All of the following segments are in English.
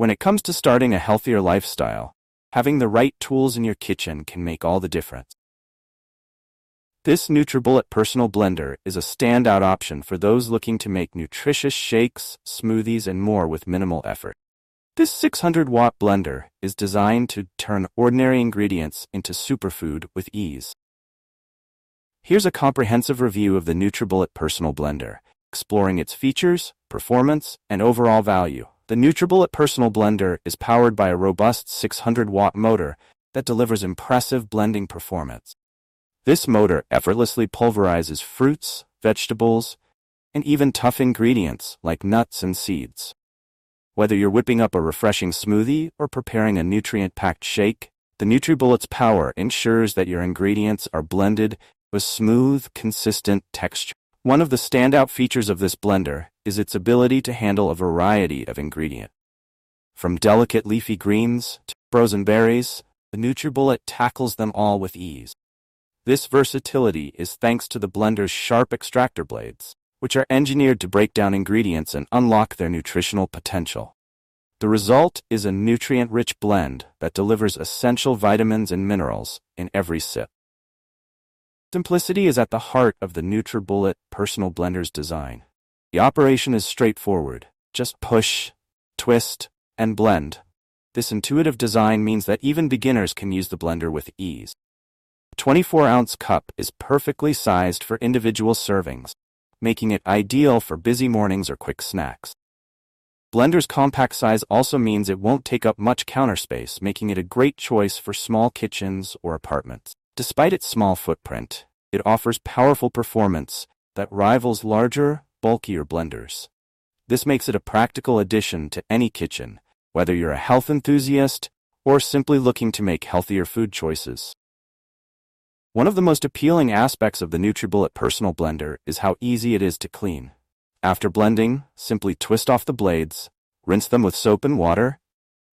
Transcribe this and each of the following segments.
When it comes to starting a healthier lifestyle, having the right tools in your kitchen can make all the difference. This NutriBullet Personal Blender is a standout option for those looking to make nutritious shakes, smoothies, and more with minimal effort. This 600-watt blender is designed to turn ordinary ingredients into superfood with ease. Here's a comprehensive review of the NutriBullet Personal Blender, exploring its features, performance, and overall value. The NutriBullet Personal Blender is powered by a robust 600-watt motor that delivers impressive blending performance. This motor effortlessly pulverizes fruits, vegetables, and even tough ingredients like nuts and seeds. Whether you're whipping up a refreshing smoothie or preparing a nutrient-packed shake, the NutriBullet's power ensures that your ingredients are blended with smooth, consistent texture. One of the standout features of this blender is its ability to handle a variety of ingredients. From delicate leafy greens to frozen berries, the NutriBullet tackles them all with ease. This versatility is thanks to the blender's sharp extractor blades, which are engineered to break down ingredients and unlock their nutritional potential. The result is a nutrient-rich blend that delivers essential vitamins and minerals in every sip. Simplicity is at the heart of the NutriBullet Personal Blender's design. The operation is straightforward. Just push, twist, and blend. This intuitive design means that even beginners can use the blender with ease. A 24-ounce cup is perfectly sized for individual servings, making it ideal for busy mornings or quick snacks. Blender's compact size also means it won't take up much counter space, making it a great choice for small kitchens or apartments. Despite its small footprint, it offers powerful performance that rivals larger, bulkier blenders. This makes it a practical addition to any kitchen, whether you're a health enthusiast or simply looking to make healthier food choices. One of the most appealing aspects of the NutriBullet Personal Blender is how easy it is to clean. After blending, simply twist off the blades, rinse them with soap and water,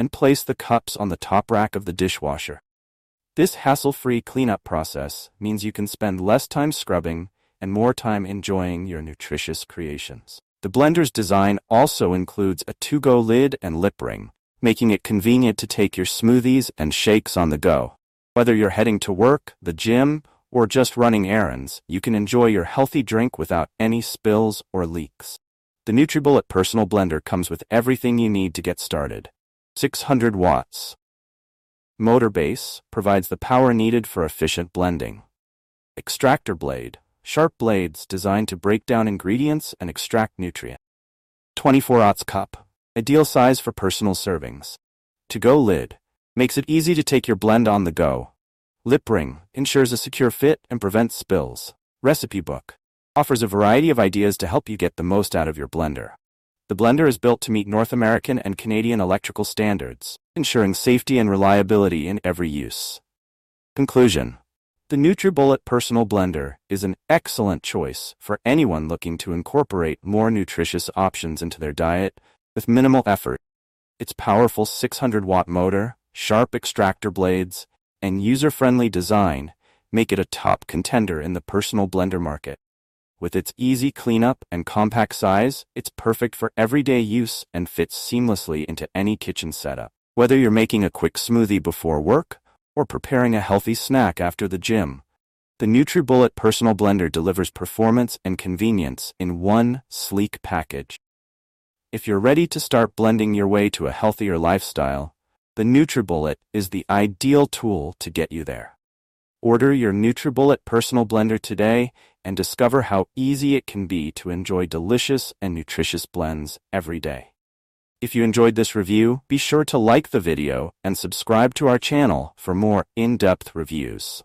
and place the cups on the top rack of the dishwasher. This hassle-free cleanup process means you can spend less time scrubbing and more time enjoying your nutritious creations. The blender's design also includes a to-go lid and lip ring, making it convenient to take your smoothies and shakes on the go. Whether you're heading to work, the gym, or just running errands, you can enjoy your healthy drink without any spills or leaks. The NutriBullet Personal Blender comes with everything you need to get started. 600 watts. Motor base provides the power needed for efficient blending. Extractor blade, sharp blades designed to break down ingredients and extract nutrients. 24-ounce cup, ideal size for personal servings. To-go lid, makes it easy to take your blend on the go. Lip ring ensures a secure fit and prevents spills. Recipe book offers a variety of ideas to help you get the most out of your blender. The blender is built to meet North American and Canadian electrical standards, ensuring safety and reliability in every use. Conclusion: the NutriBullet Personal Blender is an excellent choice for anyone looking to incorporate more nutritious options into their diet with minimal effort. Its powerful 600-watt motor, sharp extractor blades, and user-friendly design make it a top contender in the personal blender market. With its easy cleanup and compact size, it's perfect for everyday use and fits seamlessly into any kitchen setup. Whether you're making a quick smoothie before work or preparing a healthy snack after the gym, the NutriBullet Personal Blender delivers performance and convenience in one sleek package. If you're ready to start blending your way to a healthier lifestyle, the NutriBullet is the ideal tool to get you there. Order your NutriBullet Personal Blender today and discover how easy it can be to enjoy delicious and nutritious blends every day. If you enjoyed this review, be sure to like the video and subscribe to our channel for more in-depth reviews.